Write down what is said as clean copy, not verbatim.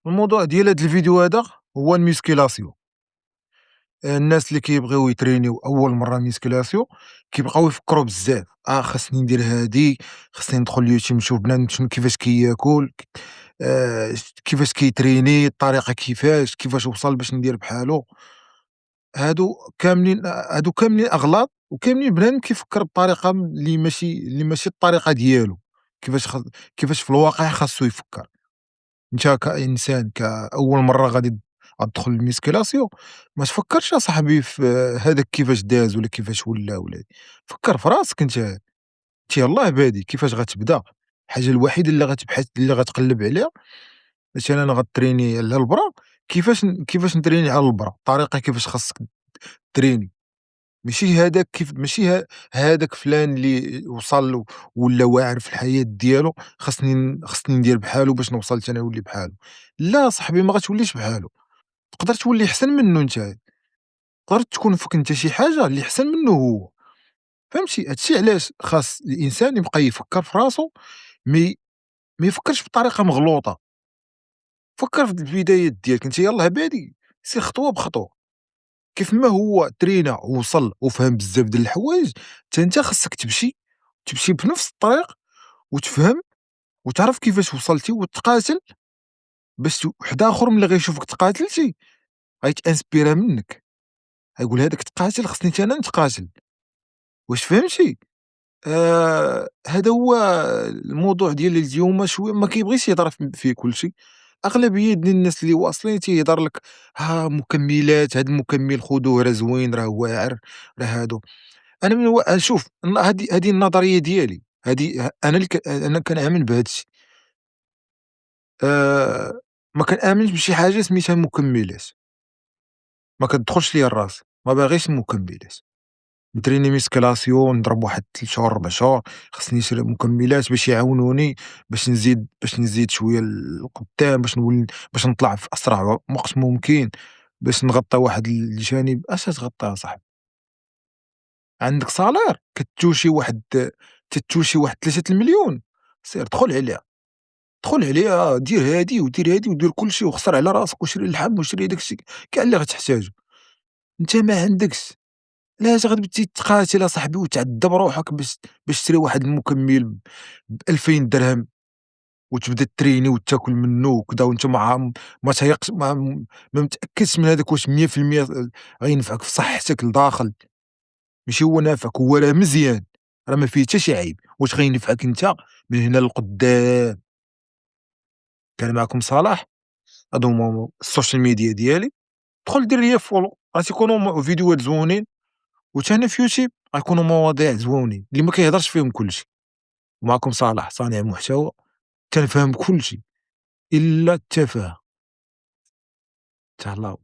الموضوع ديال هاد الفيديو هذا هو الميسكيلاسيون. الناس اللي كيبغيو يترينيو أول مرة ميسكيلاسيون كيبقاو يفكروا بزاف، خاصني ندير هادي، خاصني ندخل اليوتيوب نشوف بنادم كيفاش كياكل، كيفاش كيتريني، الطريقة كيفاش وصل باش ندير بحالو. هادو كاملين أغلاط، وكاينين بنادم كيفكر بطريقة اللي ماشي الطريقة ديالو، كيفاش في الواقع خاصو يفكر. أنت كإنسان كأول مرّة غادي تدخل للميسكيلاسيون، ما تفكّرش أصاحبي في هذاك كيفاش داز ولا كيفاش ولا، فكّر في راسك أنت يلاه بادي كيفاش غتبدا. الحاجة الوحيدة اللي غتبحث اللي غتقلّب عليها مثلًا غتريني على البرا، كيفاش نتريني على البرا، الطريقة كيفاش خاصك تريني، ماشي هذاك فلان اللي وصل ولا واعر في الحياة ديالو خاصني ندير بحالو باش نوصل حتى أنا نولي بحالو. لا صاحبي ما غاتوليش بحالو، تقدر تولي أحسن منو نتا، تقدر تكون فيك أنت شي حاجة اللي أحسن منو هو، فهمتي؟ هادشي علاش خاص الإنسان يبقى يفكّر في راسو، مي ما يفكّرش بطريقة مغلوطة، فكّر في البدايات ديالك، أنت يلاه بادي سير خطوة بخطوة. كيف ما هو ترينا ووصل وفهم بزاف ديال الحوايج، حتى أنت خاصك تمشي بنفس الطريق وتفهم وتعرف كيفاش وصلتي وتقاتل باش واحد آخر ملي غيشوفك تقاتلتي غيتانسبيرا منك، غيقول هذاك تقاتل خصني حتى أنا نتقاتل، واش فهمتي؟ هذا هو الموضوع ديال اليوم شوية ما كيبغيش يهضر فيه كلشي، أغلبية ديال الناس اللي واصلين تيهضر لك مكملات، هاد المكمل خذوه راه زوين راه واعر راه هادو. أنا من و شوف هادي النظرية ديالي، هادي أنا كنآمن بهاد الشي. آآ ما كنآمنش بشي حاجة سميتها مكملات، ما كتدخلش ليا الراس، ما باغيش المكملات. نتريني ميسكلاسيون نضرب واحد 3 شهور 4 شهور، خصني نشري مكملات باش يعاونوني باش نزيد شوية لقدام، باش نطلع في أسرع وقت ممكن، باش نغطي واحد الجانب. اش تغطي أصاحبي؟ عندك صالير تتوشي واحد 3 المليون، سير دخل عليها، دخل عليها دير هادي ودير هادي ودير كلشي وخسر على راسك وشري اللحم وشري داك الشي كاع اللي غتحتاجو. أنت ما عندكش، علاش غتمشي تقاتل أصاحبي وتعذب روحك باش تشري واحد المكمل ب2000 درهم وتبدا تريني وتاكل منه وكذا وأنت ما تايقش ما متأكدش من هذاك واش 100% غينفعك في صحتك لداخل، ماشي هو نافعك هو راه مزيان، راه ما فيه حتى شي عيب، واش غينفعك أنت من هنا للقدام. كان معكم صلاح، هادو هما السوشيال ميديا ديالي، دخل دير ليا فولو، غتيكونوا فيديوهات زوينين، وحتى هنا في يوتيوب غيكونوا مواضيع زوينين اللي ما كيهضرش فيهم كلشي. معكم صالح صانع محتوى، كنفهم كلشي إلا التفاهة. تهلاو.